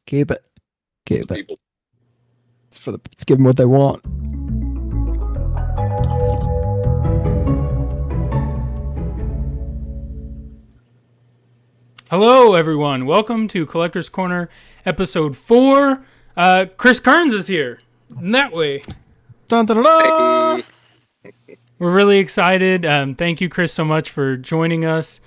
Keep it. The Keep it. people. Let's give them what they want. Hello, everyone. Welcome to Collector's Corner, episode 4. Chris Kerns is here. In that way. Dun, dun, dun, dun. Hey, We're really excited. Thank you, Chris, so much for joining us.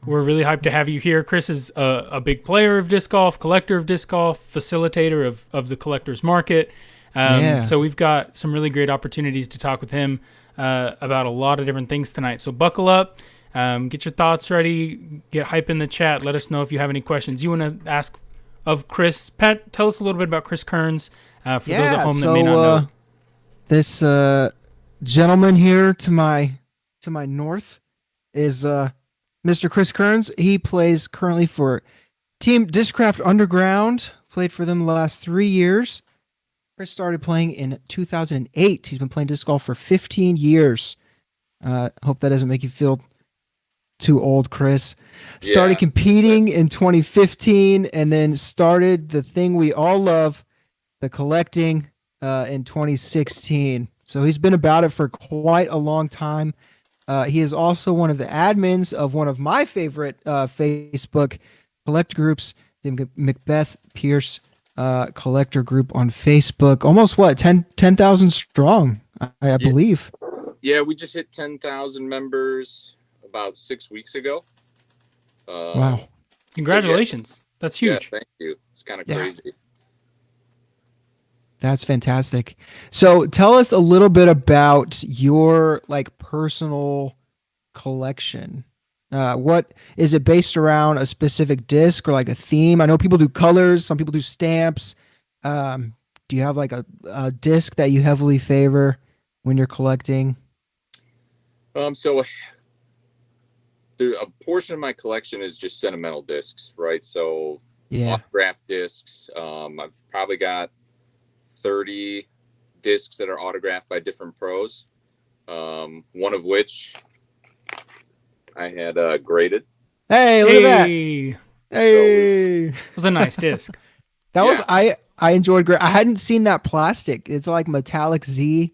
We're really hyped to have you here. Chris is a big player of disc golf, collector of disc golf, facilitator of the collector's market. Yeah. So we've got some really great opportunities to talk with him about a lot of different things tonight. So buckle up. Get your thoughts ready. Get hype in the chat. Let us know if you have any questions you want to ask of Chris. Pat, tell us a little bit about Chris Kerns for those at home that may not know. This gentleman here to my north is Mr. Chris Kerns. He plays currently for Team Discraft Underground. Played for them the last 3 years. Chris started playing in 2008. He's been playing disc golf for 15 years. Hope that doesn't make you feel too old, Chris. Started competing in 2015 and then started the thing we all love, the collecting, in 2016. So he's been about it for quite a long time. He is also one of the admins of one of my favorite Facebook collector groups, the Macbeth Pierce collector group on Facebook. Almost 10,000 strong, I believe. Yeah, we just hit 10,000 members about 6 weeks ago. Wow. Congratulations. That's huge. Yeah, thank you. It's kind of crazy. That's fantastic. So tell us a little bit about your personal collection. What is it based around? A specific disc or like a theme? I know people do colors. Some people do stamps. Do you have like a disc that you heavily favor when you're collecting? So a portion of my collection is just sentimental discs, right? So autographed discs. I've probably got 30 discs that are autographed by different pros. One of which I had graded. Hey, look at that. Hey. It was a nice disc. Was I enjoyed great. I hadn't seen that plastic. It's like metallic Z.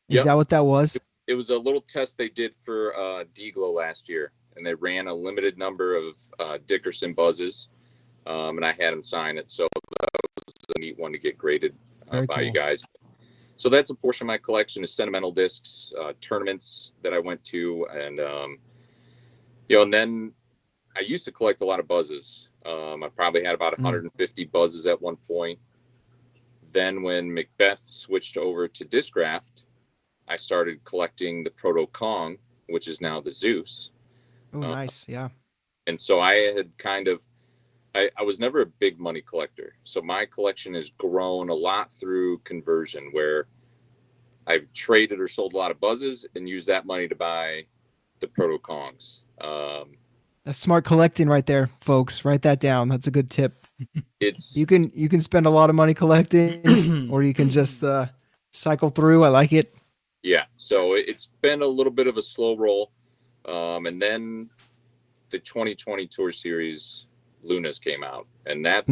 Is that what that was? It was a little test they did for D-Glow last year, and they ran a limited number of Dickerson buzzes, and I had them sign it. So that was a neat one to get graded by cool. you guys. So that's a portion of my collection is sentimental discs, tournaments that I went to, and and then I used to collect a lot of buzzes. I probably had about 150 buzzes at one point. Then when Macbeth switched over to Discraft, I started collecting the Proto Kong, which is now the Zeus. Oh, nice. Yeah. And so I had I was never a big money collector. So my collection has grown a lot through conversion, where I've traded or sold a lot of buzzes and used that money to buy the Proto Kongs. That's smart collecting right there, folks. Write that down. That's a good tip. It's you can spend a lot of money collecting, or you can just cycle through. I like it. Yeah. So it's been a little bit of a slow roll, and then the 2020 Tour Series Lunas came out, and that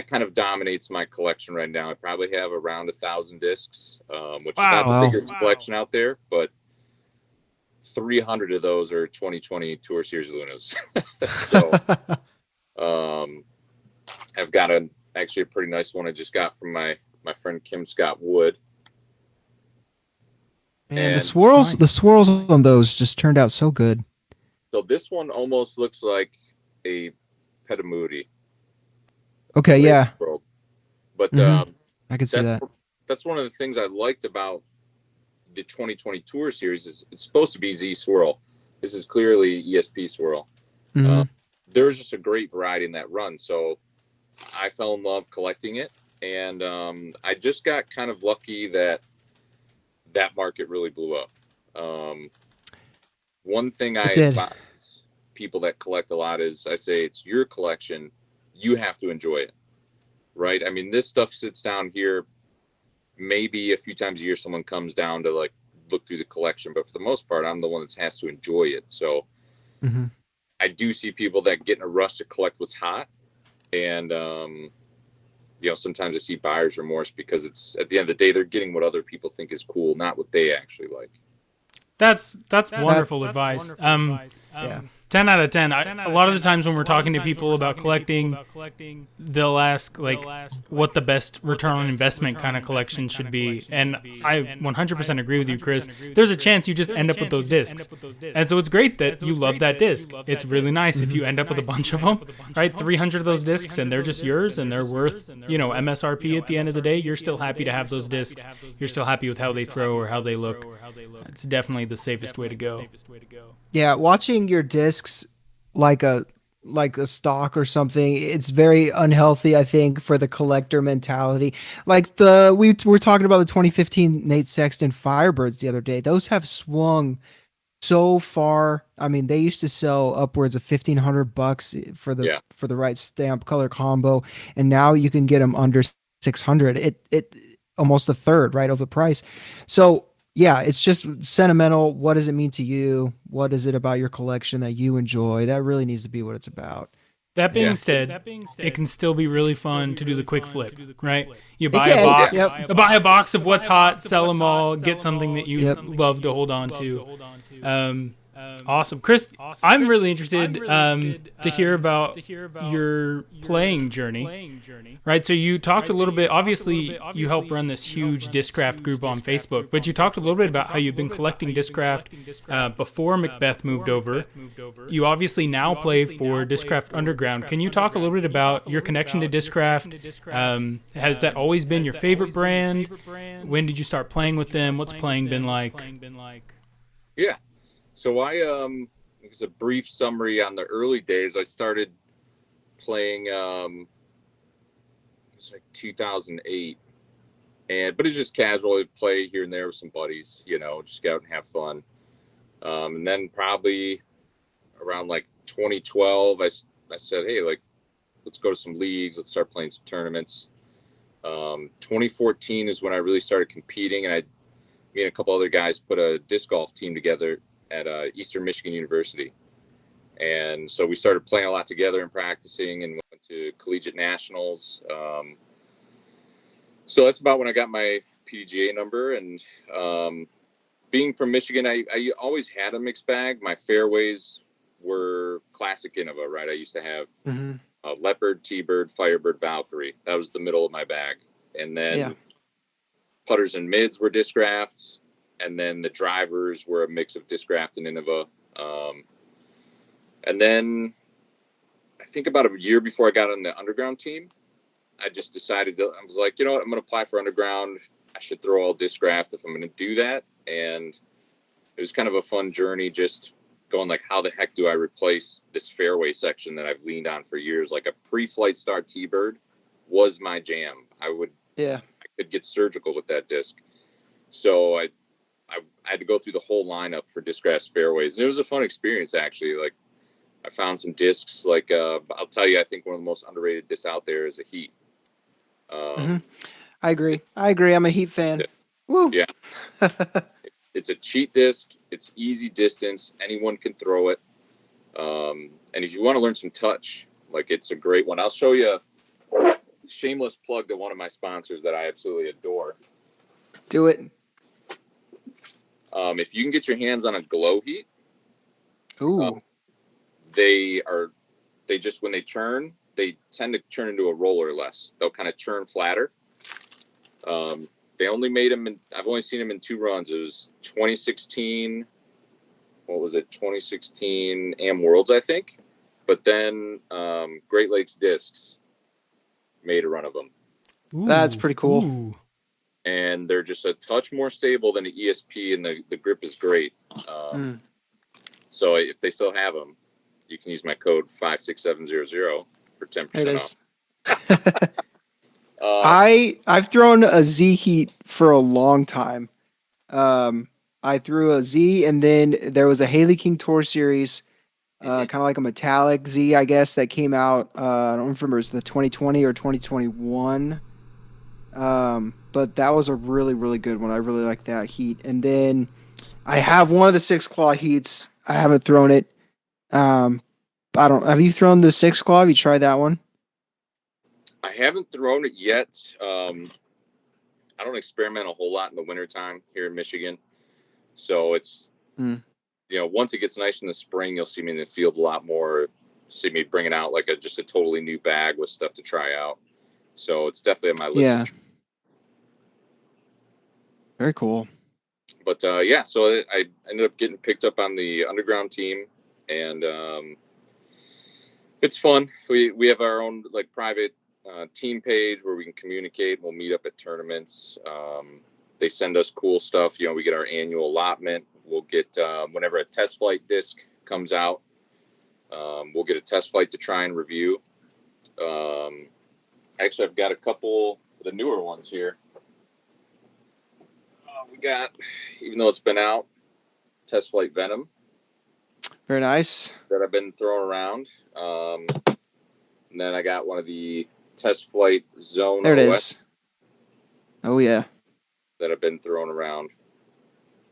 kind of dominates my collection right now. I probably have around 1,000 discs, which is not the biggest collection out there, but 300 of those are 2020 Tour Series Lunas. So I've got actually a pretty nice one I just got from my friend Kim Scott Wood. And the swirls on those just turned out so good. So this one almost looks like a Petamudi. Okay, yeah. World. But I can see that. That's one of the things I liked about the 2020 Tour Series is it's supposed to be Z Swirl. This is clearly ESP Swirl. There's just a great variety in that run. So I fell in love collecting it. And I just got kind of lucky that market really blew up. One thing I advise people that collect a lot is I say it's your collection. You have to enjoy it, right? I mean, this stuff sits down here. Maybe a few times a year, someone comes down to like look through the collection, but for the most part, I'm the one that has to enjoy it. So I do see people that get in a rush to collect what's hot, And sometimes I see buyer's remorse because it's at the end of the day they're getting what other people think is cool, not what they actually like. That's wonderful advice. Yeah. 10 out of 10. A lot of the times when we're talking to people about collecting, they'll ask like what the best return on investment kind of collection should be. And I 100% agree with you, Chris. There's a chance you just end up with those discs. And so it's great that you love that disc. It's really nice if you end up with a bunch of them, right? 300 of those discs and they're just yours and they're worth, MSRP at the end of the day. You're still happy to have those discs. You're still happy with how they throw or how they look. It's definitely the safest way to go. Yeah, watching your discs like a stock or something, it's very unhealthy, I think, for the collector mentality. Like we were talking about the 2015 Nate Sexton Firebirds the other day. Those have swung so far. I mean, they used to sell upwards of $1,500 for the right stamp color combo, and now you can get them under 600. It almost a third, right, of the price. So yeah, it's just sentimental. What does it mean to you? What is it about your collection that you enjoy? That really needs to be what it's about. That being said, it can still be really fun to do the quick flip, right? You buy a box, buy a box of what's hot, sell them all, get something that you love to hold on to. Awesome. Chris, I'm really interested to hear about your playing journey, right? So you talked a little bit, obviously you help run this huge Discraft group on Facebook, but you talked a little bit about how you've been collecting Discraft before Macbeth moved over. You obviously now play for Discraft Underground. Can you talk a little bit about your connection to Discraft? Has that always been your favorite brand? When did you start playing with them? What's playing been like? Yeah. So as a brief summary on the early days, I started playing, it was like 2008, but it's just casual. I'd play here and there with some buddies, just go out and have fun. And then probably around like 2012, I said, hey, like, let's go to some leagues. Let's start playing some tournaments. 2014 is when I really started competing, and me and a couple other guys put a disc golf team together at Eastern Michigan University. And so we started playing a lot together and practicing and went to collegiate nationals. So that's about when I got my PDGA number. And being from Michigan, I always had a mixed bag. My fairways were classic Innova, right? I used to have Leopard, T-Bird, Firebird, Valkyrie. That was the middle of my bag. And then putters and mids were Discrafts. And then the drivers were a mix of Discraft and Innova. And then I think about a year before I got on the Underground team, I just decided I was like, you know what, I'm going to apply for Underground. I should throw all Discraft if I'm going to do that. And it was kind of a fun journey, just going like, how the heck do I replace this fairway section that I've leaned on for years? Like a pre-Flight Star T-Bird was my jam. I could get surgical with that disc. So I had to go through the whole lineup for Discraft fairways, and it was a fun experience, actually. Like, I found some discs, like, I'll tell you, I think one of the most underrated discs out there is a Heat. I agree. I'm a Heat fan. Woo! Yeah. It's a cheat disc. It's easy distance. Anyone can throw it. And if you want to learn some touch, like, it's a great one. I'll show you a shameless plug to one of my sponsors that I absolutely adore. Do it. If you can get your hands on a Glow Heat, they just, when they churn, they tend to turn into a roller less. They'll kind of churn flatter. They only made them I've only seen them in 2 runs. It was 2016. What was it? 2016 Am Worlds, I think. But then Great Lakes Discs made a run of them. Ooh, that's pretty cool. Ooh. And they're just a touch more stable than the ESP, and the grip is great. So if they still have them, you can use my code 56700 for 10% off. I've thrown a Z Heat for a long time. I threw a Z, and then there was a Haley King Tour Series, kind of like a metallic Z, I guess, that came out. I don't remember, it was the 2020 or 2021. But that was a really, really good one. I really like that Heat. And then I have one of the 6 Claw Heats. I haven't thrown it. Have you thrown the 6 Claw? Have you tried that one? I haven't thrown it yet. I don't experiment a whole lot in the wintertime here in Michigan. So it's, once it gets nice in the spring, you'll see me in the field a lot more. See me bringing out like just a totally new bag with stuff to try out. So it's definitely on my list. Yeah. Very cool. But so I ended up getting picked up on the underground team, and it's fun. We have our own like private team page where we can communicate. We'll meet up at tournaments. They send us cool stuff. We get our annual allotment. We'll get whenever a test flight disc comes out, we'll get a test flight to try and review. Actually, I've got a couple of the newer ones here. We got, even though it's been out, test flight Venom. Very nice. That I've been throwing around. And then I got one of the test flight Zone There it OS is. Oh yeah. That I've been throwing around.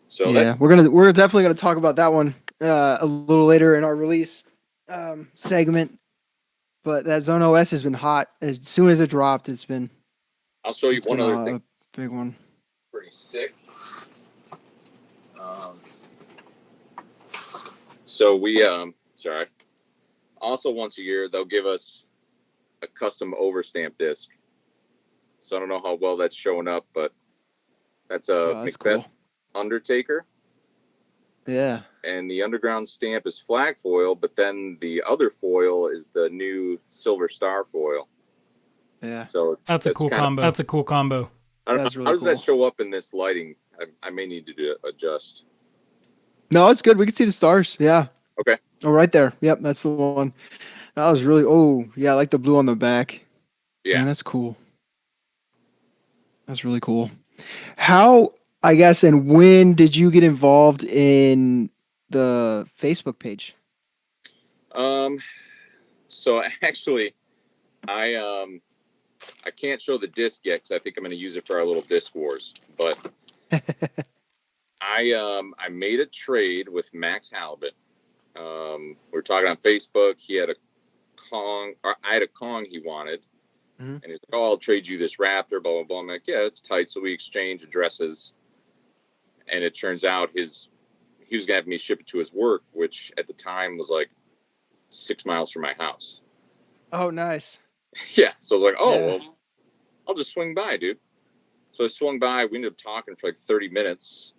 So yeah, we're definitely gonna talk about that one a little later in our release segment. But that Zone OS has been hot. As soon as it dropped, I'll show you one other thing. A big one. Pretty sick. So we also once a year they'll give us a custom overstamp disc. So I don't know how well that's showing up, but that's a that's Macbeth cool. Undertaker. Yeah. And the underground stamp is flag foil, but then the other foil is the new Silver Star foil. Yeah. So that's a cool combo. That's a cool combo. I don't know. Really how does that show up in this lighting? I may need to adjust. No, it's good. We can see the stars. Yeah. Okay. Oh, right there. Yep, that's the one. That was really. Oh, yeah, I like the blue on the back. Yeah, man, that's cool. That's really cool. How, I guess, and when did you get involved in the Facebook page? So actually, I can't show the disc yet because I think I'm going to use it for our little disc wars. But I made a trade with Max Halibut. We were talking on Facebook. He had a Kong, or I had a Kong he wanted, and he's like, "Oh, I'll trade you this Raptor." Blah blah blah. I'm like, "Yeah, it's tight." So we exchange addresses, and it turns out he was gonna have me ship it to his work, which at the time was like 6 miles from my house. Oh, nice. Yeah. So I was like, well, I'll just swing by, dude. So I swung by. We ended up talking for like 30 minutes.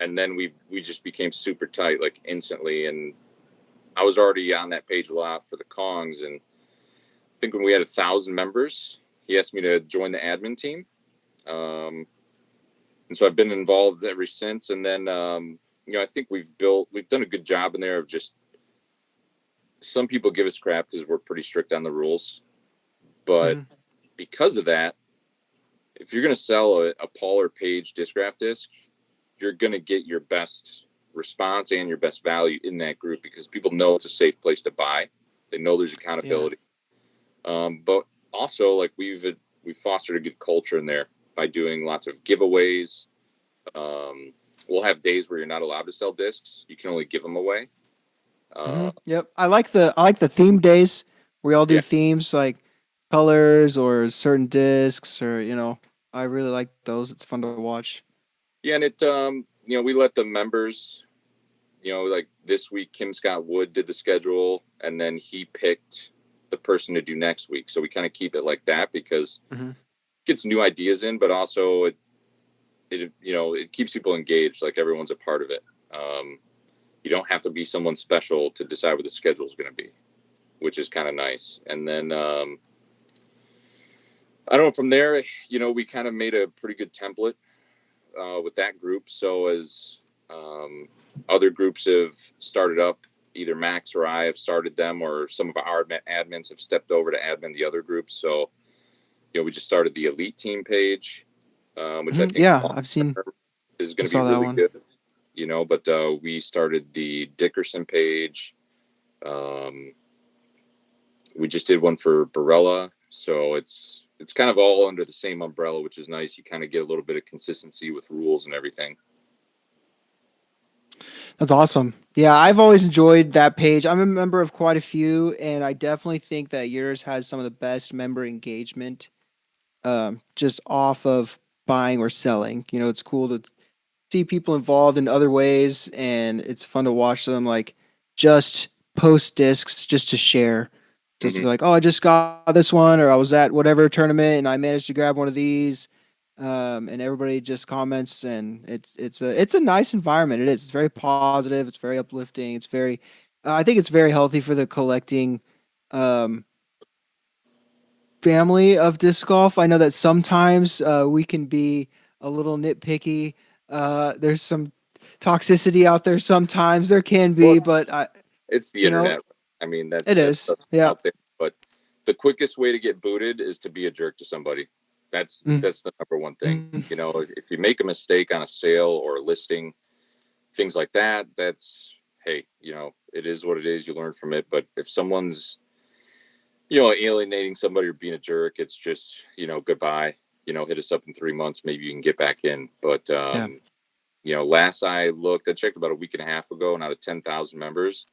And then we just became super tight, like instantly. And I was already on that page a lot for the Kongs. And I think when we had 1,000 members, he asked me to join the admin team. And so I've been involved ever since. And then, I think we've done a good job in there of just, some people give us crap because we're pretty strict on the rules. But because of that, if you're going to sell a Paul or Page discraft disc, you're going to get your best response and your best value in that group because people know it's a safe place to buy. They know there's accountability. But also, like, we've fostered a good culture in there by doing lots of giveaways. We'll have days where you're not allowed to sell discs. You can only give them away. Yep. I like the theme days where we all do themes like colors or certain discs or, I really like those. It's fun to watch. Yeah. And it, we let the members, like this week, Kim Scott Wood did the schedule and then he picked the person to do next week. So we kind of keep it like that because it gets new ideas in, but also it keeps people engaged. Like everyone's a part of it. You don't have to be someone special to decide what the schedule is going to be, which is kind of nice. And then, I don't know, from there, we kind of made a pretty good template with that group. So as other groups have started up, either Max or I have started them, or some of our admins have stepped over to admin the other groups. So, we just started the elite team page, which I think I've seen is going to be really good. But we started the Dickerson page. We just did one for Barella. So it's kind of all under the same umbrella, which is nice. You kind of get a little bit of consistency with rules and everything. That's awesome. Yeah, I've always enjoyed that page. I'm a member of quite a few, and I definitely think that yours has some of the best member engagement, just off of buying or selling. It's cool to see people involved in other ways, and it's fun to watch them like just post discs just to share, just to be Hmm. like, oh, I just got this one, or I was at whatever tournament and I managed to grab one of these. And everybody just comments, and it's a nice environment. It is. It's very positive. It's very uplifting. It's very, I think it's very healthy for the collecting um, family of disc golf. I know that sometimes we can be a little nitpicky. There's some toxicity out there. Sometimes there can Well, be, but it's the you know, internet. I mean, it that is. stuff's Yeah. out there. But the quickest way to get booted is to be a jerk to somebody. Mm, That's the number one thing. mm, If you make a mistake on a sale or a listing, things like that, that's hey, it is what it is. You learn from it. But if someone's alienating somebody or being a jerk, it's just goodbye. Hit us up in 3 months, maybe you can get back in. But yeah. last I looked, I checked about a week and a half ago, and out of 10,000 members,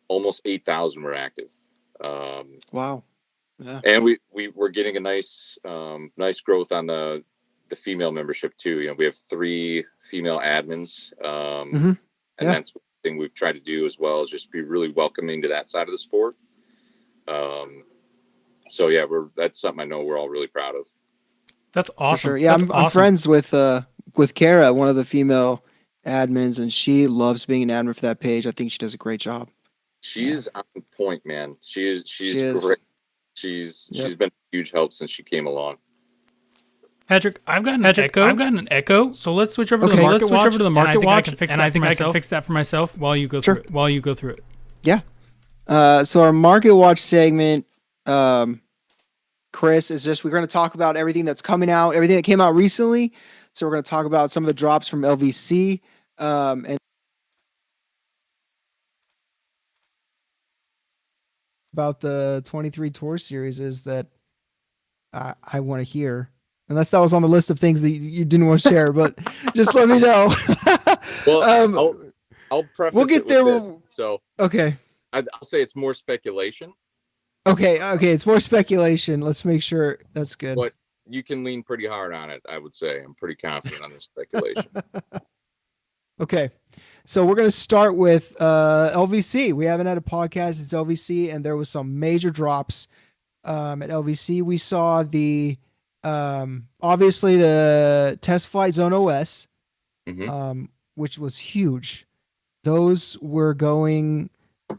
almost 8,000 were active. Wow. Yeah. And we're getting a nice growth on the female membership too. We have 3 female admins, Hmm. and Yeah. that's one thing we've tried to do as well, is just be really welcoming to that side of the sport. Um, so yeah, that's something I know we're all really proud of. That's For awesome. sure. Yeah, That's I'm awesome. friends with Kara, one of the female admins, and she loves being an admin for that page. I think she does a great job. She Yeah. is on point, man. She's She is. great. She's Yep. been a huge help since she came along. Patrick, I've got an echo. So let's switch over to Okay. the market Let's watch. switch Over to the market watch, and I think I myself. can fix that for myself while you go Sure. through it. While you go through it. Yeah. So our market watch segment, Chris, is just we're going to talk about everything that's coming out, everything that came out recently. So we're going to talk about some of the drops from LVC, and about the 23 tour series is that I want to hear. Unless that was on the list of things that you didn't want to share, but just let me know. Well, I'll preface we'll get it with there. this. So Okay. I'll say it's more speculation, Okay. It's more speculation. Let's make sure that's good. but you can lean pretty hard on it, I would say. I'm pretty confident on the speculation. Okay. So we're going to start with LVC. We haven't had a podcast. It's LVC, and there was some major drops at LVC. We saw the obviously the test flight Zone OS, Hmm. which was huge. Those were going.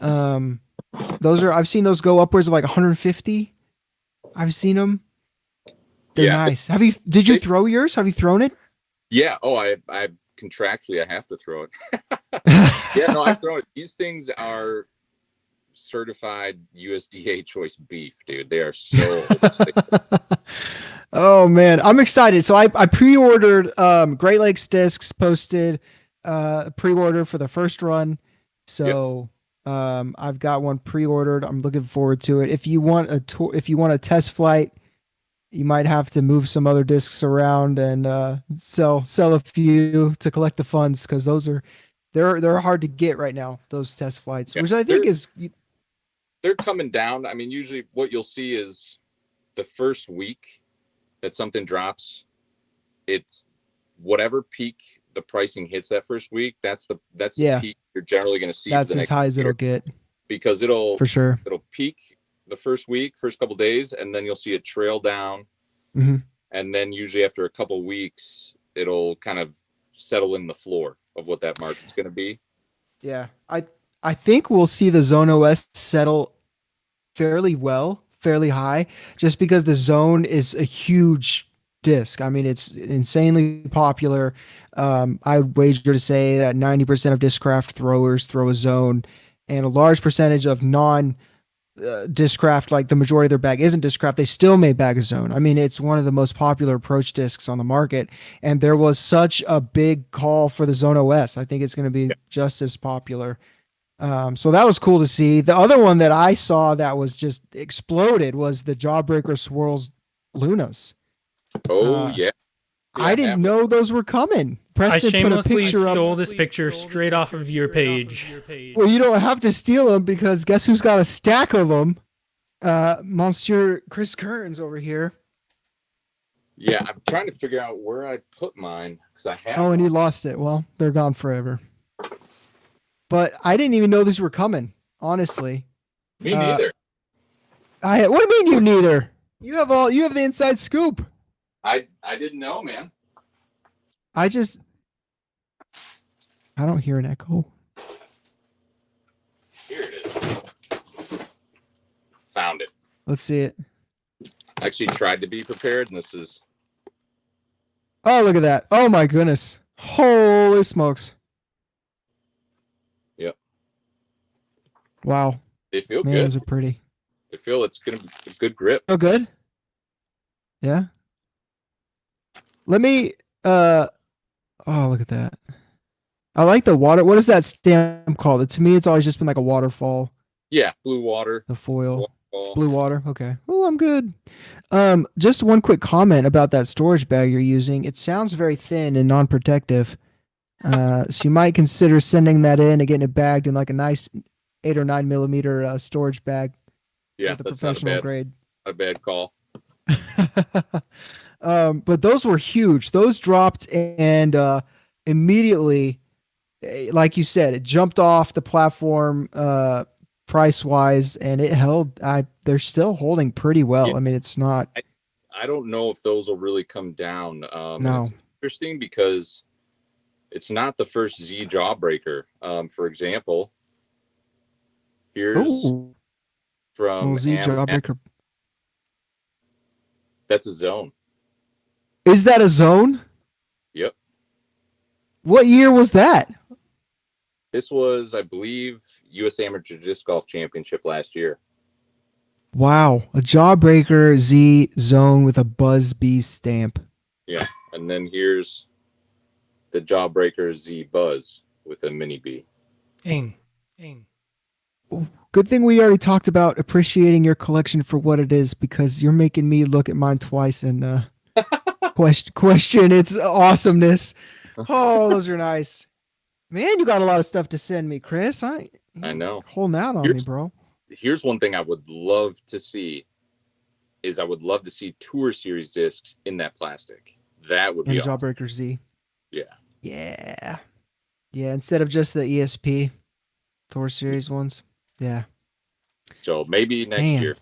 I've seen those go upwards of like 150. I've seen them. They're Yeah. nice. Did you throw yours? Have you thrown it? Yeah. Oh, I contractually I have to throw it. Yeah, no, I've thrown it. These things are certified USDA choice beef, dude. They are so Oh man, I'm excited. So I pre-ordered Great Lakes Discs posted pre-order for the first run. So I've got one pre-ordered. I'm looking forward to it. If you want a tour, if you want a test flight, you might have to move some other discs around and sell a few to collect the funds, because they're hard to get right now, those test flights, which I think they're coming down. I mean, usually what you'll see is the first week that something drops, it's whatever peak the pricing hits that first week. That's the peak you're generally going to see. That's as high as it'll get, because for sure. It'll peak the first week, first couple days, and then you'll see it trail down. Mm-hmm. And then usually after a couple weeks, it'll kind of settle in the floor of what that market's going to be. Yeah, I think we'll see the Zone OS settle fairly high, just because the Zone is a huge disc. I mean, it's insanely popular. I would wager to say that 90% of Discraft throwers throw a Zone, and a large percentage of non Discraft, like the majority of their bag isn't Discraft, they still may bag a Zone. I mean, it's one of the most popular approach discs on the market, and there was such a big call for the Zone OS. I think it's going to be just as popular. So that was cool to see. The other one that I saw that was just exploded was the Jawbreaker Swirls Lunas. Oh yeah. I didn't know those were coming. Preston put a shamelessly picture up. stole this picture straight off of your page. Well, you don't have to steal them because guess who's got a stack of them? Monsieur Chris Kerns over here. Yeah, I'm trying to figure out where I put mine because I have. Oh, and he lost it. Well, they're gone forever. But I didn't even know these were coming. Honestly, Me neither. What do you mean you neither? You have the inside scoop. I didn't know, man. I don't hear an echo. Here it is. Found it. Let's see it. I actually tried to be prepared, and this is. Oh, look at that. Oh my goodness. Holy smokes. Yep. Wow. They feel Man, good. those are pretty. I feel it's going to be a good grip. Oh, good. Yeah. Let me, oh, look at that. I like the water. What is that stamp called? To me, it's always just been like a waterfall. Yeah, blue water. The foil. Waterfall. Blue water. Okay. Oh, I'm good. Just one quick comment about that storage bag you're using. It sounds very thin and non-protective. So you might consider sending that in and getting it bagged in like a nice 8 or 9 millimeter storage bag. Yeah, with a that's professional not grade. a bad call. But those were huge. Those dropped and immediately, like you said, it jumped off the platform price wise, and it held. They're still holding pretty well. Yeah. I mean, it's not. I don't know if those will really come down. No. It's interesting because it's not the first Z jawbreaker. For example, here's Ooh, from Z jawbreaker. That's a zone. Is that a zone? Yep. What year was that? This was, I believe, U.S. Amateur Disc Golf Championship last year. Wow, a jawbreaker Z zone with a Buzz B stamp. Yeah, and then here's the jawbreaker Z Buzz with a mini B. Ing. Good thing we already talked about appreciating your collection for what it is, because you're making me look at mine twice and question its awesomeness. Oh, those are nice. Man, you got a lot of stuff to send me, Chris. I know. Holding out on me, bro. Here's one thing I would love to see is I would love to see Tour Series discs in that plastic. That would be awesome. Jawbreaker Z. Yeah. Yeah. Yeah, instead of just the ESP Tour Series ones. Yeah. So maybe next year.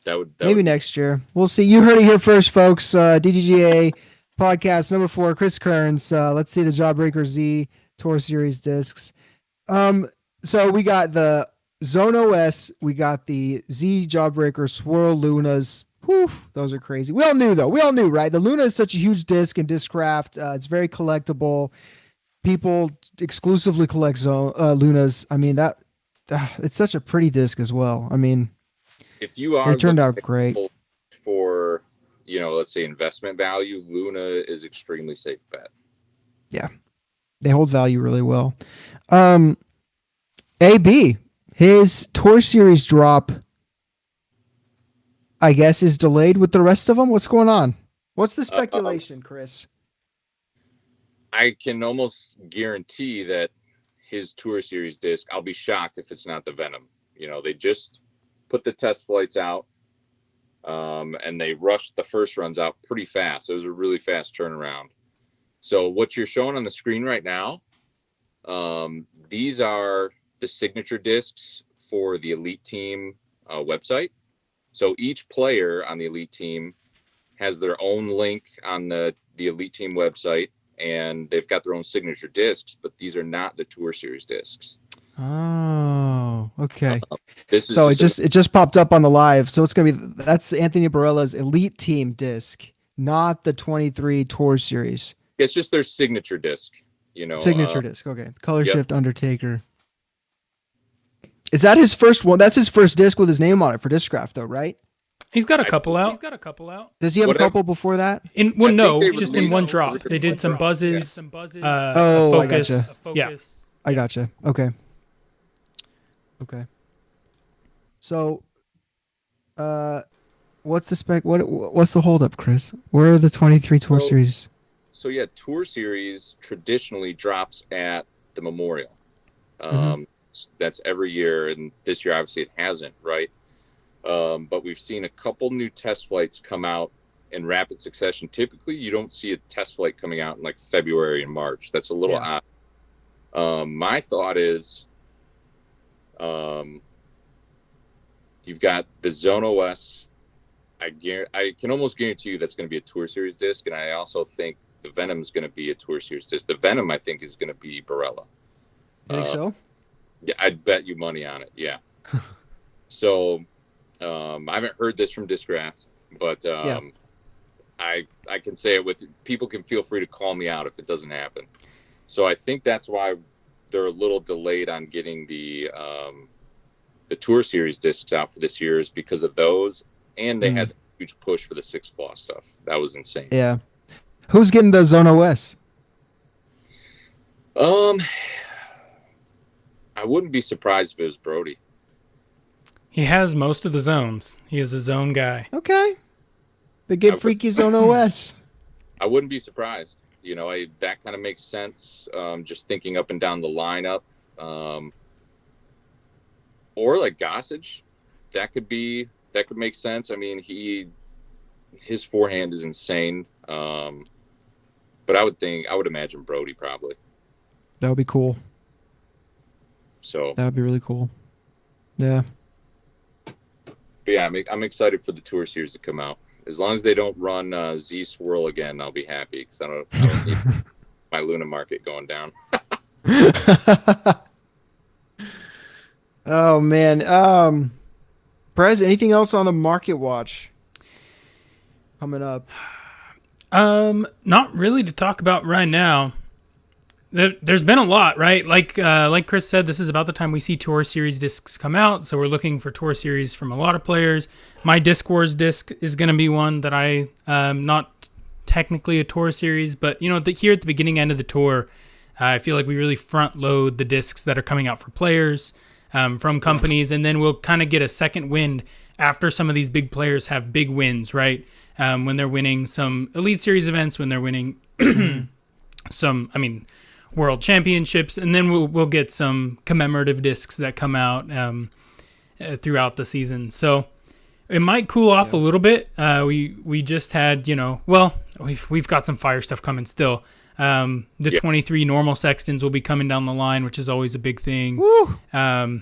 That would next year. We'll see. You heard it here first, folks. DGGA podcast number 4, Chris Kerns. Let's see the Jawbreaker Z Tour Series discs. So we got the Zone OS, we got the Z Jawbreaker Swirl Lunas. Whew, those are crazy. We all knew, right? The Luna is such a huge disc in Discraft. It's very collectible. People exclusively collect Lunas. I mean, that it's such a pretty disc as well. I mean, if you are, they turned out great for, let's say investment value. Luna is extremely safe bet. Yeah, they hold value really well. AB, his Tour Series drop, I guess, is delayed with the rest of them. What's going on? What's the speculation, Chris? I can almost guarantee that his Tour Series disc, I'll be shocked if it's not the Venom. They just put the test flights out, and they rushed the first runs out pretty fast. It was a really fast turnaround. So what you're showing on the screen right now, these are the signature discs for the Elite Team website. So each player on the Elite Team has their own link on the Elite Team website, and they've got their own signature discs, but these are not the Tour Series discs. Oh, okay. This is so it just popped up on the live. So it's gonna be, that's Anthony Barella's Elite Team disc, not the 23 Tour Series. It's just their signature disc. Signature disc. Okay. Color Shift Undertaker. Is that his first one? That's his first disc with his name on it for Discraft, though, right? He's got a couple out. Does he have a couple before that? No, just in one drop. They did some buzzes. Yeah. Focus. I gotcha. Yeah. I gotcha. Okay. So, what's the spec? What's the holdup, Chris? Where are the 23 Tour Series? So yeah, Tour Series traditionally drops at the Memorial. That's every year, and this year obviously it hasn't, right? But we've seen a couple new test flights come out in rapid succession. Typically, you don't see a test flight coming out in like February and March. That's a little odd. My thought is, you've got the Zone OS. I can almost guarantee you that's going to be a Tour Series disc, and I also think the Venom is going to be a Tour Series disc. The Venom, I think, is going to be Barella. You think so? Yeah, I'd bet you money on it. Yeah. So, I haven't heard this from Discraft, but I can say it with people can feel free to call me out if it doesn't happen. So I think that's why they're a little delayed on getting the Tour Series discs out for this year, is because of those, and they had a huge push for the 6 Claw stuff. That was insane. Yeah. Who's getting the Zone OS? I wouldn't be surprised if it was Brody. He has most of the zones. He is a zone guy. Okay. They get freaky Zone OS. I wouldn't be surprised. That kind of makes sense. Just thinking up and down the lineup. Or like Gossage. That could make sense. I mean, his forehand is insane. But I would imagine Brody probably. That would be cool. So that would be really cool. Yeah. But yeah, I'm excited for the Tour Series to come out. As long as they don't run Z Swirl again, I'll be happy, because I don't need my Luna market going down. Oh man. Prez, anything else on the market watch coming up? Not really to talk about right now. There's been a lot, right? Like Chris said, this is about the time we see Tour Series discs come out, so we're looking for Tour Series from a lot of players. My Disc Wars disc is going to be one that I not technically a Tour Series, but here at the beginning end of the tour, I feel like we really front load the discs that are coming out for players from companies, and then we'll kind of get a second wind after some of these big players have big wins, right? When they're winning some Elite Series events, when they're winning World Championships, and then we'll get some commemorative discs that come out throughout the season. So it might cool off a little bit. We just had, we've got some fire stuff coming still. The 23 normal sextons will be coming down the line, which is always a big thing. Woo! I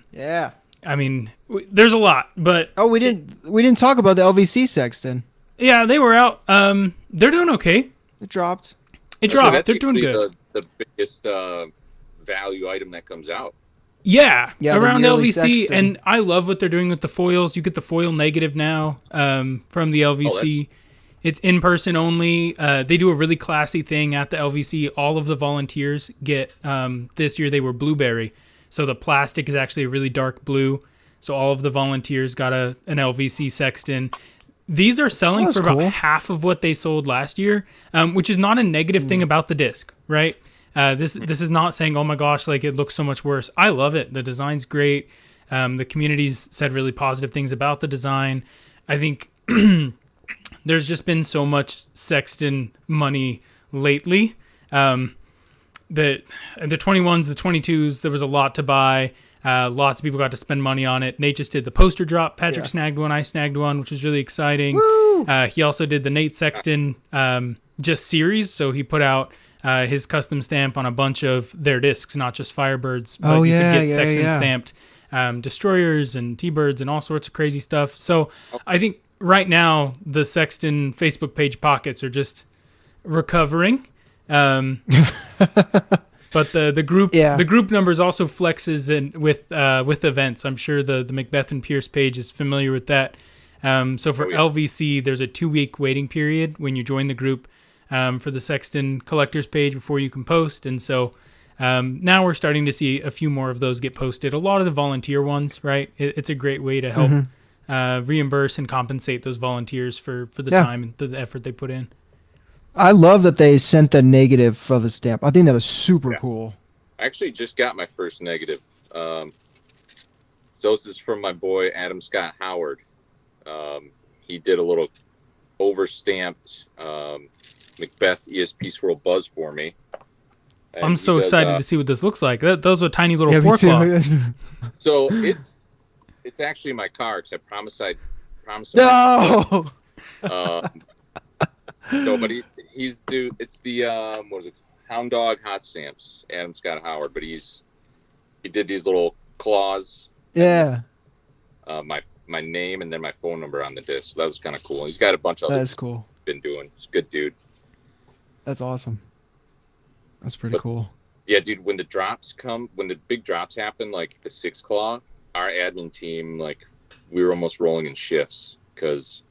mean, there's a lot, but we didn't talk about the LVC sexton. Yeah, they were out. They're doing okay. It dropped. So they're doing good. The biggest value item that comes out. Yeah, around LVC, sexton. and I love what they're doing with the foils. You get the foil negative now from the LVC. It's in person only. They do a really classy thing at the LVC. All of the volunteers get this year they were blueberry, so the plastic is actually a really dark blue. So all of the volunteers got an LVC sexton. These are selling for about half of what they sold last year, which is not a negative thing about the disc, right? This is not saying, oh my gosh, like it looks so much worse. I love it. The design's great. The community's said really positive things about the design. I think there's just been so much sexton money lately. The 21s, the 22s, there was a lot to buy. Lots of people got to spend money on it. Nate just did the poster drop. Patrick snagged one. I snagged one, which was really exciting. He also did the Nate Sexton just series. So he put out his custom stamp on a bunch of their discs, not just Firebirds. But you could get Sexton stamped Destroyers and T-Birds and all sorts of crazy stuff. So I think right now the Sexton Facebook page pockets are just recovering. But the group numbers also flexes with events. I'm sure the Macbeth and Pierce page is familiar with that. So for LVC, there's a 2-week waiting period when you join the group for the Sexton collectors page before you can post. And so now we're starting to see a few more of those get posted. A lot of the volunteer ones, right? It's a great way to help reimburse and compensate those volunteers for the time and the effort they put in. I love that they sent the negative for the stamp. I think that was super cool. I actually just got my first negative. So this is from my boy Adam Scott Howard. He did a little overstamped Macbeth ESP Swirl Buzz for me. And I'm so excited to see what this looks like. Those are tiny little Yeah, me foreclaw. too. So it's actually in my car because I promised No. No, but he's dude. It's the what is it? Hound Dog Hot Stamps. Adam Scott Howard, but he did these little claws. Yeah. My name and then my phone number on the disc. So that was kind of cool. He's got a bunch of other That's cool. been doing. He's a good dude. That's awesome. That's pretty cool. Yeah, dude. When the big drops happen, like the 6 Claw, our admin team, like we were almost rolling in shifts because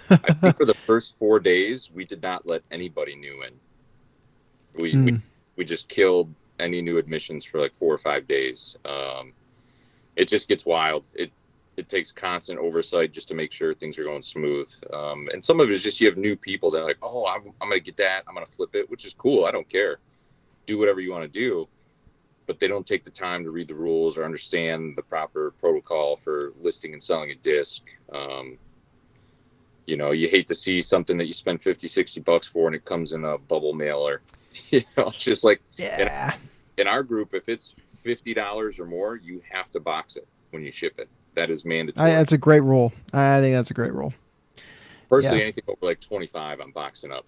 I think for the first 4 days we did not let anybody new in. We just killed any new admissions for like 4 or 5 days. It just gets wild. It takes constant oversight just to make sure things are going smooth. And some of it is just you have new people that are like, oh, I'm going to get that. I'm going to flip it, which is cool. I don't care. Do whatever you want to do. But they don't take the time to read the rules or understand the proper protocol for listing and selling a disc. You hate to see something that you spend $50-$60 for and it comes in a bubble mailer. It's just like, yeah. In our group, if it's $50 or more, you have to box it when you ship it. That is mandatory. That's a great rule. I think that's a great rule. Personally, anything over like 25, I'm boxing up.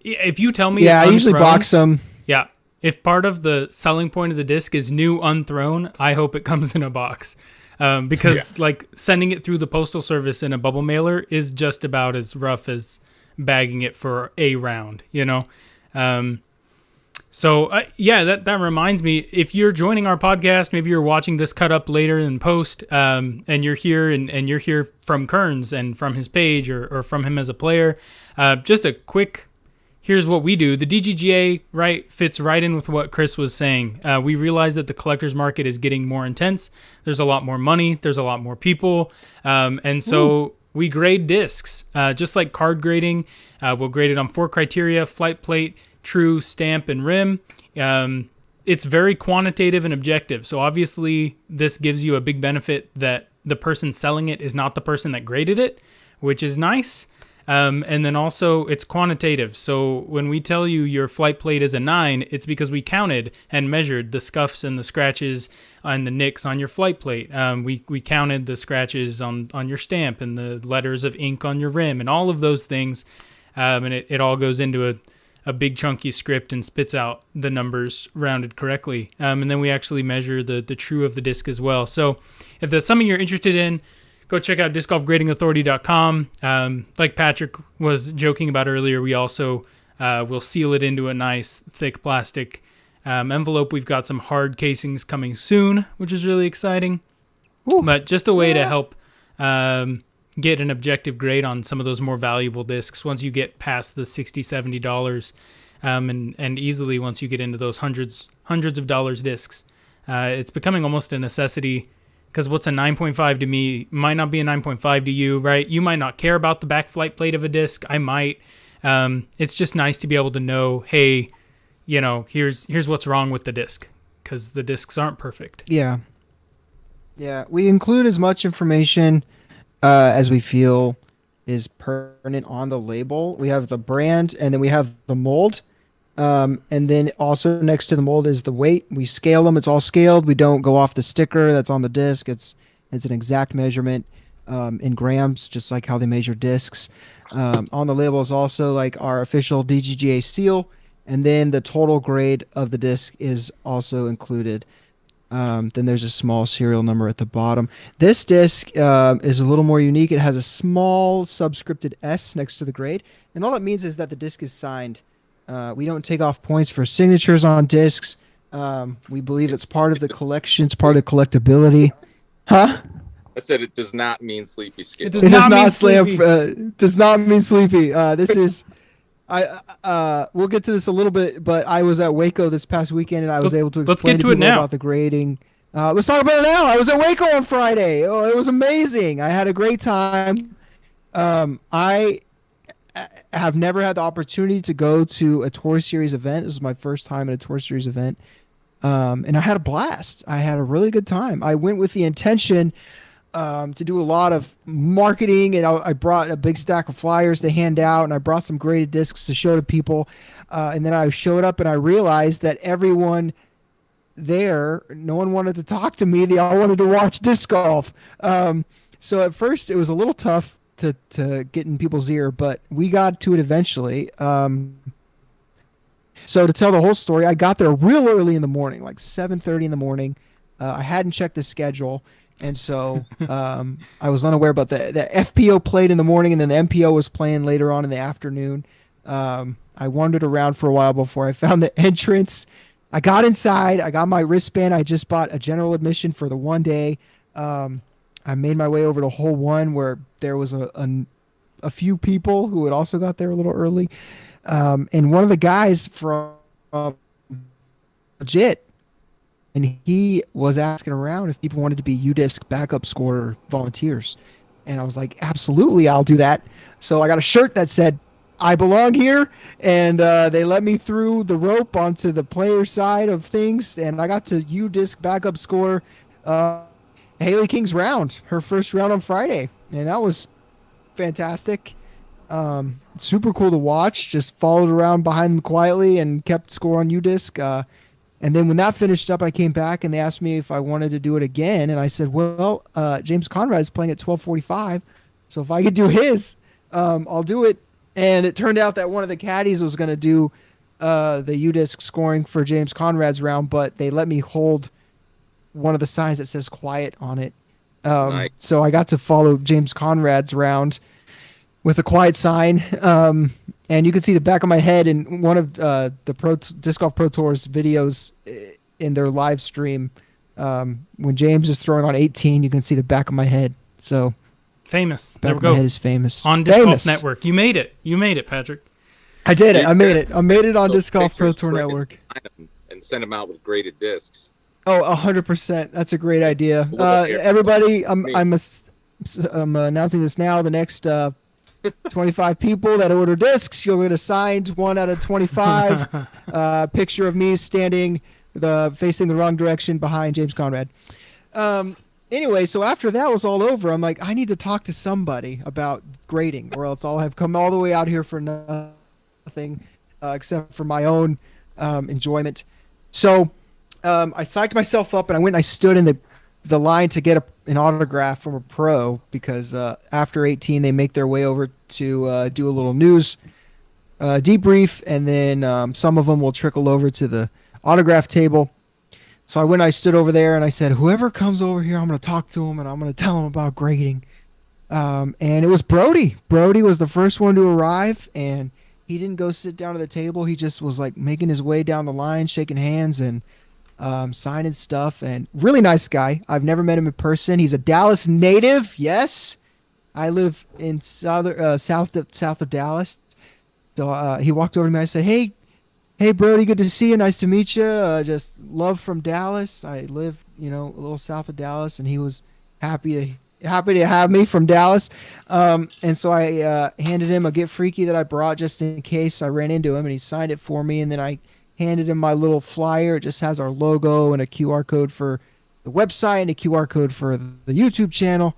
If you tell me, I usually box them. Yeah, if part of the selling point of the disc is new unthrown, I hope it comes in a box, because like sending it through the postal service in a bubble mailer is just about as rough as bagging it for a round. So that reminds me, if you're joining our podcast, maybe you're watching this cut up later in post, and you're here and you're here from Kerns and from his page or from him as a player, just a quick, here's what we do. The DGGA fits right in with what Chris was saying. We realize that the collector's market is getting more intense. There's a lot more money. There's a lot more people. And so we grade discs, just like card grading. We'll grade it on 4 criteria: flight plate, true, stamp, and rim. It's very quantitative and objective. So obviously this gives you a big benefit that the person selling it is not the person that graded it, which is nice. And then also it's quantitative. So when we tell you your flight plate is a 9, it's because we counted and measured the scuffs and the scratches and the nicks on your flight plate. We counted the scratches on your stamp and the letters of ink on your rim and all of those things. And it all goes into a big chunky script and spits out the numbers rounded correctly. And then we actually measure the true of the disc as well. So if that's something you're interested in, go check out discgolfgradingauthority.com. Like Patrick was joking about earlier, we also will seal it into a nice thick plastic envelope. We've got some hard casings coming soon, which is really exciting. Ooh, but just a way to help get an objective grade on some of those more valuable discs once you get past the $60-$70, and easily once you get into those hundreds of dollars discs. It's becoming almost a necessity, because what's a 9.5 to me might not be a 9.5 to you, right? You might not care about the back flight plate of a disc. I might. It's just nice to be able to know, hey, here's what's wrong with the disc, because the discs aren't perfect. Yeah. We include as much information as we feel is pertinent on the label. We have the brand, and then we have the mold. And then also next to the mold is the weight. We scale them. It's all scaled. We don't go off the sticker that's on the disc. It's an exact measurement in grams, just like how they measure discs. On the label is also like our official DGGA seal, and then the total grade of the disc is also included. Then there's a small serial number at the bottom. This disc is a little more unique. It has a small subscripted S next to the grade, and all that means is that the disc is signed. We don't take off points for signatures on discs. We believe it's part of the collection. It's part of collectability. Huh? I said it does not mean sleepy skin. It does not mean sleepy. Does not mean sleepy. This is... we'll get to this a little bit, but I was at Waco this past weekend, and I was able to explain to people about the grading. Let's talk about it now. I was at Waco on Friday. Oh, it was amazing. I had a great time. I have never had the opportunity to go to a Tour Series event. This was my first time at a Tour Series event, and I had a blast. I had a really good time. I went with the intention to do a lot of marketing, and I brought a big stack of flyers to hand out, and I brought some graded discs to show to people. And then I showed up, and I realized that everyone there, no one wanted to talk to me. They all wanted to watch disc golf. So at first, it was a little tough to get in people's ear, but we got to it eventually. So to tell the whole story, I got there real early in the morning, like 7:30 in the morning. I hadn't checked the schedule, and so I was unaware. But the FPO played in the morning, and then the MPO was playing later on in the afternoon. I wandered around for a while before I found the entrance. I got inside. I got my wristband. I just bought a general admission for the one day. I made my way over to hole one, where there was a few people who had also got there a little early. And one of the guys from Legit, and he was asking around if people wanted to be UDisc backup scorer volunteers. And I was like, absolutely, I'll do that. So I got a shirt that said, I belong here. And they let me through the rope onto the player side of things. And I got to UDisc backup score Haley King's round, her first round on Friday. And that was fantastic. Super cool to watch. Just followed around behind them quietly and kept score on UDisc. And then when that finished up, I came back and they asked me if I wanted to do it again. And I said, well, James Conrad is playing at 12:45. So if I could do his, I'll do it. And it turned out that one of the caddies was going to do the UDisc scoring for James Conrad's round, but they let me hold one of the signs that says quiet on it. Nice. So I got to follow James Conrad's round with a quiet sign. And you can see the back of my head in one of the Disc Golf Pro Tour's videos in their live stream. When James is throwing on 18, you can see the back of my head. So famous. Back There we of go. my head is famous. On Disc Famous. Golf Network. You made it. You made it, Patrick. I did it. I made it. I made it on Those Disc Golf Pro pictures, Tour print Network. and send them out with graded discs. Oh, 100%. That's a great idea. Well, here- Everybody, me. I'm announcing this now. The next 25 people that order discs, you'll get assigned 1 out of 25. Picture of me standing facing the wrong direction behind James Conrad. Anyway, so after that was all over, I'm like, I need to talk to somebody about grading, or else I'll have come all the way out here for nothing except for my own enjoyment. So I psyched myself up, and I went and I stood in the line to get an autograph from a pro, because after 18 they make their way over to do a little news debrief, and then some of them will trickle over to the autograph table. So I went, I stood over there, and I said, whoever comes over here, I'm going to talk to him, and I'm going to tell him about grading. And it was Brody. Brody was the first one to arrive, and he didn't go sit down at the table. He just was like making his way down the line, shaking hands and signing stuff. And really nice guy. I've never met him in person. He's a Dallas native. Yes, I live in south of Dallas. So he walked over to me. I said, Hey, Brody, good to see you. Nice to meet you. Just love from Dallas. I live, a little south of Dallas, and he was happy to have me from Dallas. And so I handed him a Get Freaky that I brought just in case I ran into him, and he signed it for me. And then I handed him my little flyer. It just has our logo and a QR code for the website and a QR code for the YouTube channel.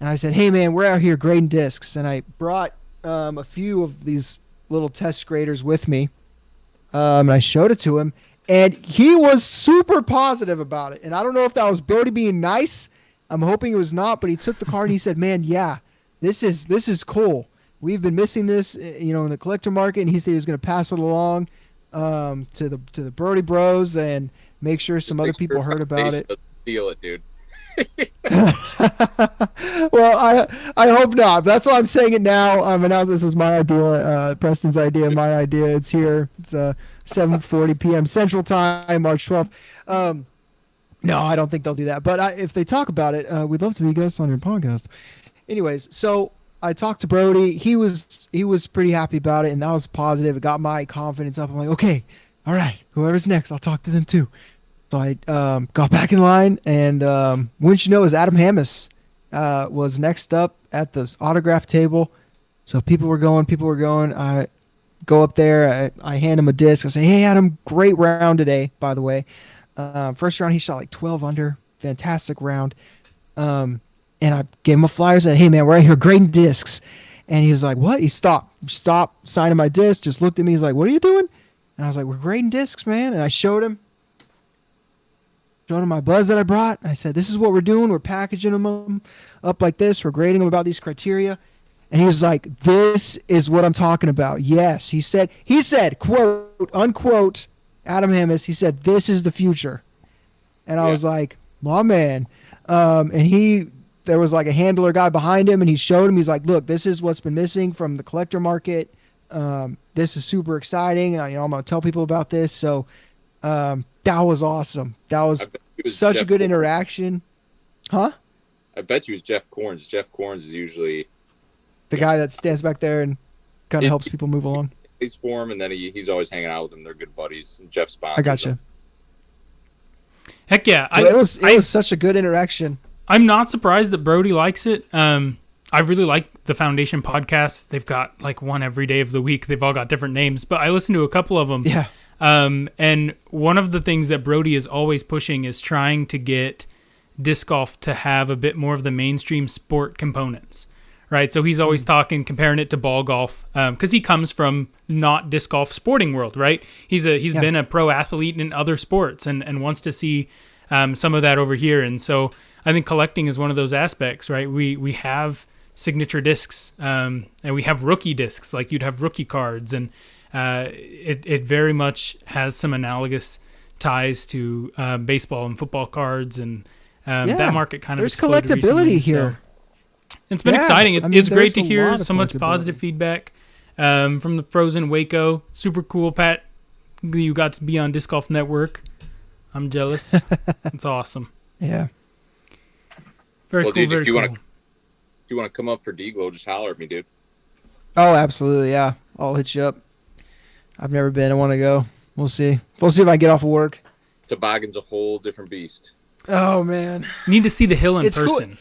And I said, hey, man, we're out here grading discs. And I brought a few of these little test graders with me. And I showed it to him, and he was super positive about it. And I don't know if that was Brody being nice. I'm hoping it was not, but he took the card and he said, man, yeah, this is cool. We've been missing this, in the collector market. And he said he was going to pass it along to the Brody Bros and make sure some other people heard about it. Steal it, dude. Well, I hope not. That's why I'm saying it now. I'm announcing this was my idea, Preston's idea, my idea. It's here. It's 7:40 p.m. Central Time, March 12th. No, I don't think they'll do that. But if they talk about it, we'd love to be guests on your podcast. Anyways, so I talked to Brody. He was pretty happy about it, and that was positive. It got my confidence up. I'm like, okay, all right, whoever's next, I'll talk to them too. So I got back in line, and wouldn't you know, is Adam Hammis was next up at this autograph table. So people were going. I go up there. I hand him a disc. I say, hey, Adam, great round today, by the way. First round, he shot like 12 under. Fantastic round. and I gave him a flyer. Said, "Hey man, we're out here grading discs," and he was like, "What?" He stopped signing my disc. Just looked at me. He's like, "What are you doing?" And I was like, "We're grading discs, man." And I showed him my buzz that I brought. I said, "This is what we're doing. We're packaging them up like this. We're grading them about these criteria." And he was like, "This is what I'm talking about." Yes, he said, quote unquote, Adam Hammis. He said, "This is the future," and I was like, "My man." And there was like a handler guy behind him, and he showed him. He's like, "Look, this is what's been missing from the collector market. This is super exciting. I'm gonna tell people about this." So that was awesome. That was such a good interaction. Huh? I bet you it was Jeff Kerns. Jeff Kerns is usually the guy that stands back there and kind of helps people move along. He's for him, and then he's always hanging out with him. They're good buddies. And Jeff sponsors I gotcha. him. Heck yeah. It was such a good interaction. I'm not surprised that Brody likes it. I really like the Foundation podcast. They've got like one every day of the week. They've all got different names, but I listen to a couple of them. Yeah. And one of the things that Brody is always pushing is trying to get disc golf to have a bit more of the mainstream sport components, right? So he's always comparing it to ball golf, because he comes from not disc golf sporting world, right? He's been a pro athlete in other sports and wants to see some of that over here. And so I think collecting is one of those aspects, right? We have signature discs, and we have rookie discs, like you'd have rookie cards, and it very much has some analogous ties to baseball and football cards, and that market kind of there's exploded collectability recently, here. So it's been exciting. It's great to hear so much collectability. positive feedback from the pros in Waco. Super cool, Pat. You got to be on Disc Golf Network. I'm jealous. It's awesome. Yeah. Very Well, cool. dude, Very if you cool. want to come up for D-Glow, just holler at me, dude. Oh, absolutely. Yeah. I'll hit you up. I've never been. I want to go. We'll see. We'll see if I get off of work. Toboggan's a whole different beast. Oh, man. You need to see the hill in It's cool. person.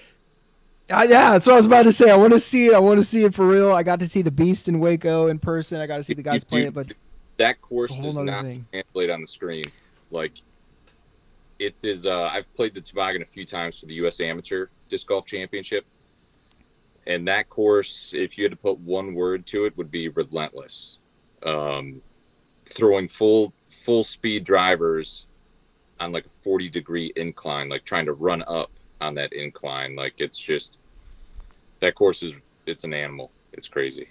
Yeah, that's what I was about to say. I want to see it. I want to see it for real. I got to see the Beast in Waco in person. I got to see the guys play it, but that course a whole does nother not thing. translate on the screen. Like, it is. I've played the toboggan a few times for the U.S. Amateur Disc Golf Championship, and that course, if you had to put one word to it, would be relentless. Throwing full speed drivers on like a 40-degree incline, like trying to run up on that incline. Like, it's just, that course it's an animal. It's crazy.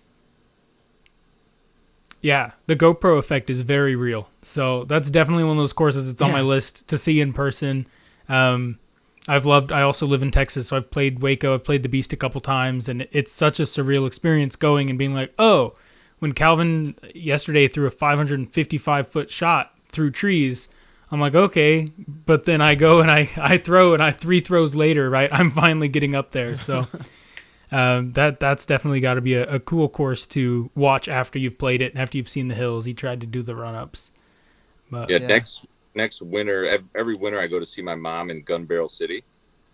Yeah, the GoPro effect is very real. So that's definitely one of those courses that's on my list to see in person. I also live in Texas, so I've played Waco. I've played the Beast a couple times, and it's such a surreal experience going and being like, oh, when Calvin yesterday threw a 555-foot shot through trees, I'm like, okay, but then I go and I throw, and 3 throws later, right, I'm finally getting up there. So that's definitely got to be a cool course to watch after you've played it and after you've seen the hills. He tried to do the run-ups. But, Next winter, every winter I go to see my mom in Gun Barrel City.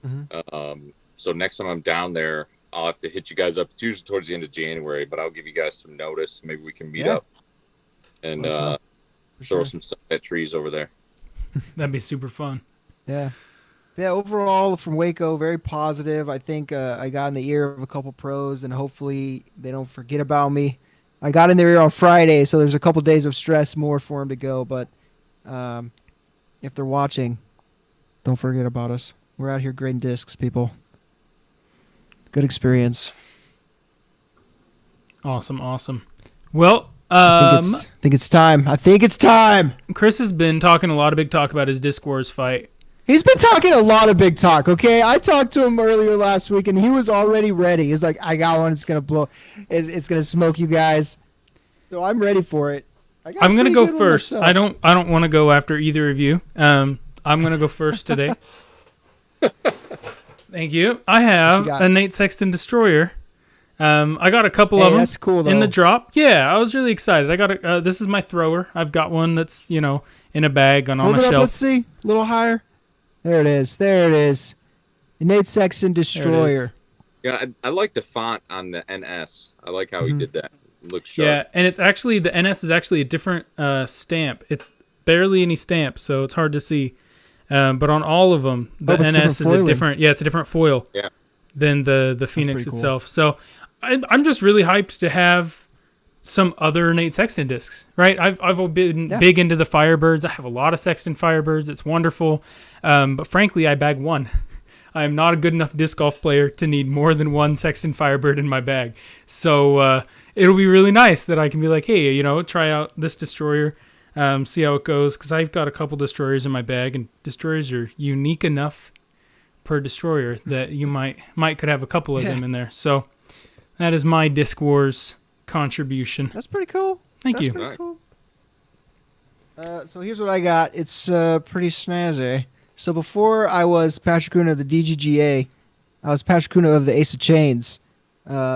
Mm-hmm. So next time I'm down there, I'll have to hit you guys up. It's usually towards the end of January, but I'll give you guys some notice. Maybe we can meet up and throw some stuff at trees over there. That'd be super fun. Yeah. Overall, from Waco, very positive. I think I got in the ear of a couple pros, and hopefully they don't forget about me. I got in their ear on Friday, so there's a couple days of stress more for them to go. But if they're watching, don't forget about us. We're out here grading discs, people. Good experience. Awesome. Well, I think it's time. Chris has been talking a lot of big talk about his Disc Wars fight. He's been talking a lot of big talk, okay? I talked to him earlier last week, and he was already ready. He's like, I got one. It's going to blow. It's going to smoke you guys. So I'm ready for it. I'm going to go first. I don't want to go after either of you. I'm going to go first today. Thank you. I have a Nate Sexton Destroyer. I got a couple of them that's cool, in the though. drop. Yeah, I was really excited. I got this is my thrower. I've got one that's, in a bag on a shelf. Let's see. A little higher. There it is. The Nate Sexton Destroyer. Yeah, I like the font on the NS. I like how he did that. It looks sharp. Yeah, and it's actually, the NS is actually a different stamp. It's barely any stamp, so it's hard to see. But on all of them, the NS is a different. Yeah, it's a different foil. Yeah. than the Phoenix pretty cool. itself. So I'm just really hyped to have some other Nate Sexton discs, right? I've been big into the Firebirds. I have a lot of Sexton Firebirds. It's wonderful. But frankly, I bag one. I am not a good enough disc golf player to need more than one Sexton Firebird in my bag. So it'll be really nice that I can be like, hey, you know, try out this Destroyer, see how it goes. Because I've got a couple Destroyers in my bag, and Destroyers are unique enough per Destroyer that you might could have a couple of them in there. So that is my Disc Wars contribution. That's pretty cool. Thank you. Pretty cool. So here's what I got. It's pretty snazzy. So before I was Patrick Kuna of the DGGA, I was Patrick Kuna of the Ace of Chains,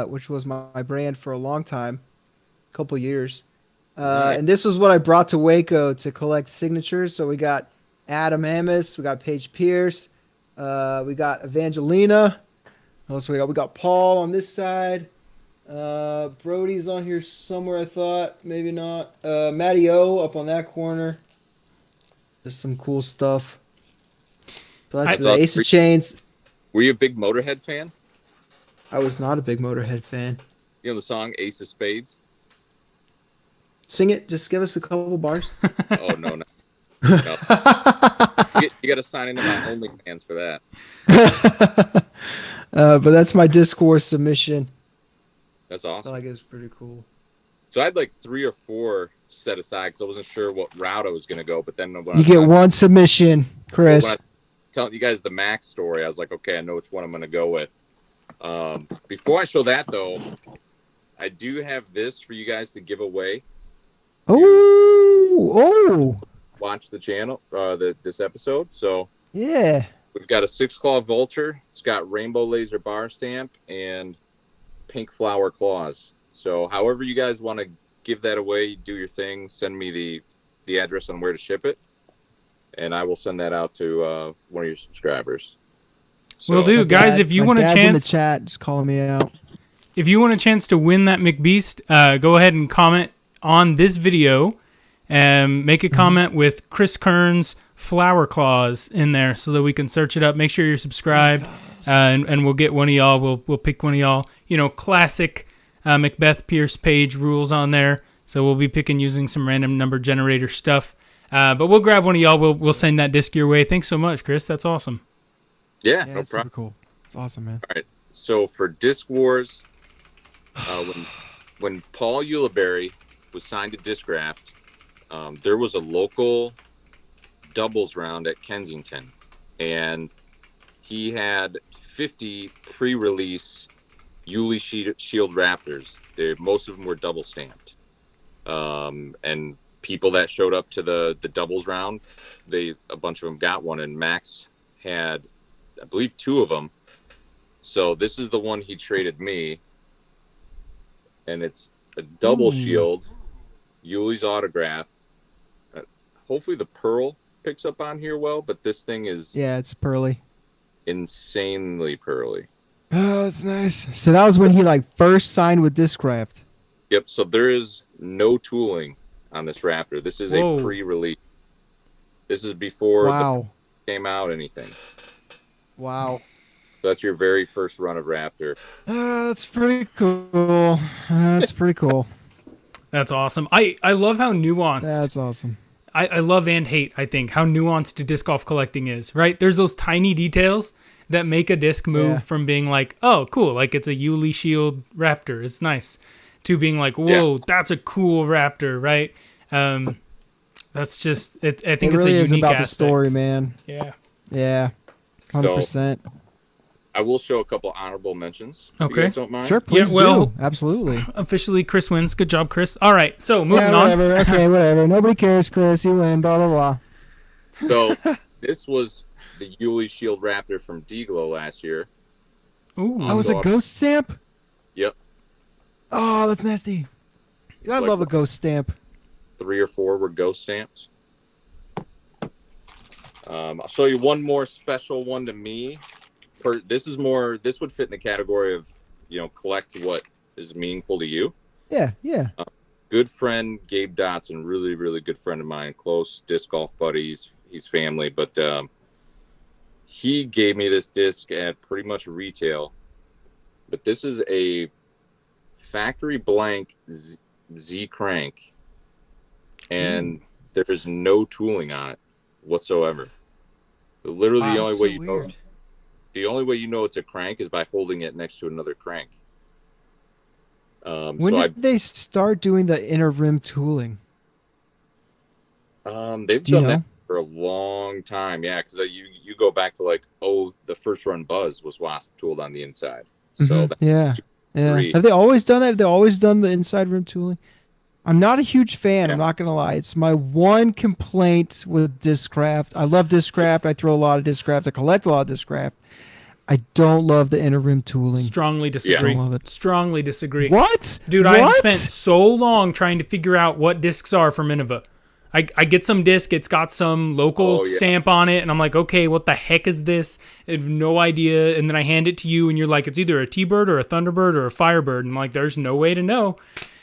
which was my brand for a long time, a couple years. And this was what I brought to Waco to collect signatures. So we got Adam Amos, we got Paige Pierce, we got Evangelina. Also we got Paul on this side. Brody's on here somewhere, I thought. Maybe not. Matty O up on that corner. Just some cool stuff. So that's the Ace of Chains. Were you a big Motorhead fan? I was not a big Motorhead fan. You know the song Ace of Spades? Sing it. Just give us a couple bars. Oh, no. You got to sign into my OnlyFans for that. But that's my Discourse submission. That's awesome. I feel like it's pretty cool. So I had like 3 or 4 set aside because I wasn't sure what route I was going to go. But then when you get one submission, Chris. When I tell you guys the Max story, I was like, okay, I know which one I'm going to go with. Before I show that, though, I do have this for you guys to give away. Oh! Watch the channel, this episode. So yeah, we've got a 6-claw vulture. It's got rainbow laser bar stamp and pink flower claws. So however you guys want to give that away, do your thing. Send me the address on where to ship it, and I will send that out to one of your subscribers. So, Will do, guys. If you want a chance in the chat, just calling me out. If you want a chance to win that McBeast, go ahead and comment on this video and make a comment with Chris Kerns' flower claws in there so that we can search it up. Make sure you're subscribed, and we'll get one of y'all. We'll pick one of y'all. You know, classic Macbeth Pierce page rules on there. So we'll be picking using some random number generator stuff. But we'll grab one of y'all. We'll send that disc your way. Thanks so much, Chris. That's awesome. Yeah, no it's problem. super cool. It's awesome, man. All right. So for Disc Wars, when Paul Ulibarri was signed to Discraft, there was a local doubles round at Kensington, and he had 50 pre-release Uli Shield Raptors. Most of them were double stamped, and people that showed up to the doubles round, a bunch of them got one, and Max had, I believe, 2 of them. So this is the one he traded me, and it's a double shield, Yuli's autograph. Hopefully the pearl picks up on here well, but this thing is it's pearly, insanely pearly. Oh, that's nice. So that was when he first signed with Discraft. Yep. So there is no tooling on this Raptor. This is a pre-release. This is before the came out. Anything. Wow. So that's your very first run of Raptor. That's pretty cool. That's pretty cool. That's awesome. I love how nuanced. That's awesome. I love and hate, I think, how nuanced disc golf collecting is, right? There's those tiny details that make a disc move from being like, oh, cool, like it's a Uli Shield Raptor, it's nice, to being like, whoa, that's a cool Raptor, right? That's just, I think it it's really a is unique about aspect. the story, man. Yeah. Yeah, 100%. I will show a couple honorable mentions. Okay. If you guys don't mind. Sure, please do. Absolutely. Officially, Chris wins. Good job, Chris. All right, so moving on. Whatever. Okay, whatever. Nobody cares, Chris. You win, blah, blah, blah. So this was the Uli Shield Raptor from D-Glow last year. Ooh. Oh, was a ghost stamp? Yep. Oh, that's nasty. I love a ghost stamp. 3 or 4 were ghost stamps. I'll show you one more special one to me. This would fit in the category of, collect what is meaningful to you. Yeah. Good friend Gabe Dotson, really, really good friend of mine, close disc golf buddies. He's family, but he gave me this disc at pretty much retail but this is a factory blank Z crank, and there's no tooling on it whatsoever. Literally, the only way you know, the only way you know it's a crank is by holding it next to another crank. When did they start doing the inner rim tooling? They've done that for a long time, yeah. Because you go back to like the first run Buzz was wasp tooled on the inside. So yeah. Have they always done that? Have they always done the inside rim tooling? I'm not a huge fan. I'm not gonna lie. It's my one complaint with Discraft. I love Discraft. I throw a lot of Discraft. I collect a lot of Discraft. I don't love the inner rim tooling. Strongly disagree. Don't love it. Strongly disagree. What? Dude, I spent so long trying to figure out what discs are from Innova. I get some disc, it's got some local stamp on it, and I'm like, okay, what the heck is this? I have no idea. And then I hand it to you, and you're like, it's either a T-Bird or a Thunderbird or a Firebird. And I'm like, there's no way to know.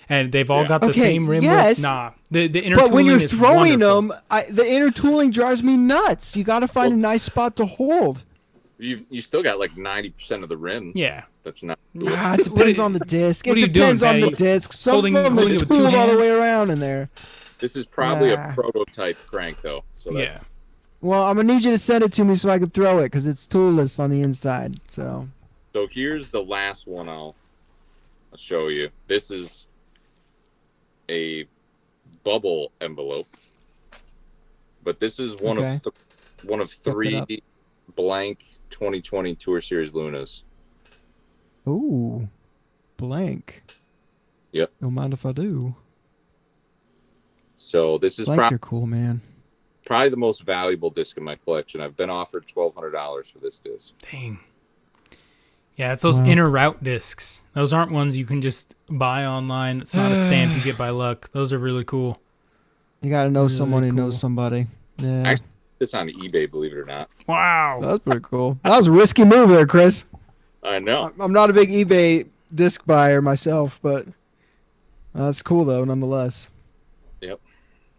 And they've all got the same rim. Yes. Nah, the inner but tooling when you're is throwing wonderful. them, the inner tooling drives me nuts. You got to find a nice spot to hold. You still got like 90% of the rim. Yeah. That's not. It depends on the disc. It depends on the disc. Some of them is tooled all the way around in there. This is probably a prototype crank, though. So that's... Well, I'm gonna need you to send it to me so I can throw it because it's toolless on the inside. So here's the last one I'll show you. This is a bubble envelope, but this is one of three blank 2020 Tour Series Lunas. Ooh, blank. Yep. Don't mind if I do. So this is Blanks are cool, man. Probably the most valuable disc in my collection. I've been offered $1,200 for this disc. Dang. Yeah, it's those inner route discs. Those aren't ones you can just buy online. It's not a stamp you get by luck. Those are really cool. You got to know someone who knows somebody. Yeah. Actually, this on eBay, believe it or not. Wow. That's pretty cool. That was a risky move there, Chris. I know. I'm not a big eBay disc buyer myself, but that's cool, though, nonetheless. Yep.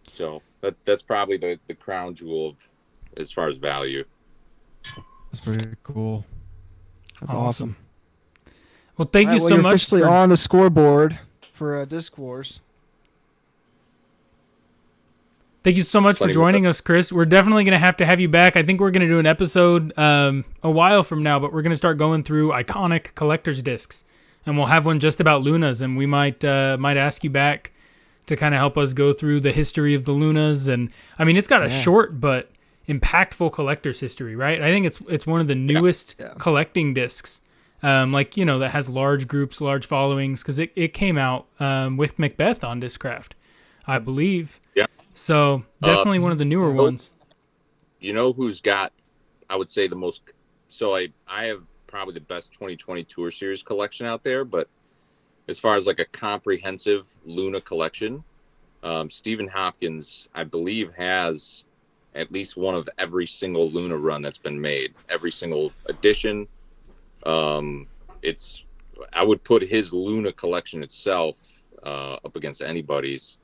So that's probably the crown jewel of as far as value. That's pretty cool. That's awesome. Well, thank you so you're much. Officially on the scoreboard for Disc Wars. Thank you so much for joining us, Chris. We're definitely going to have you back. I think we're going to do an episode a while from now, but we're going to start going through iconic collector's discs, and we'll have one just about Lunas, and we might ask you back to kind of help us go through the history of the Lunas. And I mean, it's got a short but impactful collector's history, right? I think it's one of the newest collecting discs, that has large groups, large followings, because it came out with Macbeth on Discraft, I believe. Yeah. So definitely one of the newer ones. You know who's got, I would say, the most. So I have probably the best 2020 Tour Series collection out there, but as far as like a comprehensive Luna collection, Stephen Hopkins, I believe, has at least one of every single Luna run that's been made, every single edition. I would put his Luna collection itself up against anybody's.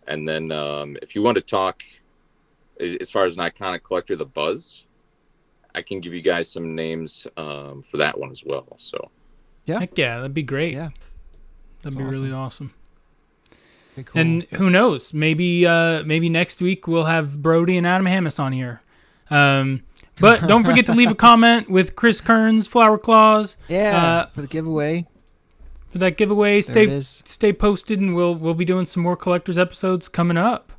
And then if you want to talk as far as an iconic collector, the Buzz, I can give you guys some names for that one as well. So heck yeah, that'd be great. Yeah. That'd be really awesome. Cool. And who knows? Maybe next week we'll have Brody and Adam Hammis on here. But don't forget to leave a comment with Chris Kerns, Flower Claws. Yeah, for the giveaway. For that giveaway, stay posted, and we'll be doing some more collectors episodes coming up.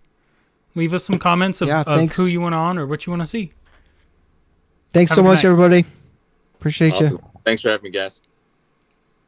Leave us some comments of who you want on or what you want to see. Thanks so much, everybody. Appreciate you. Thanks for having me, guys.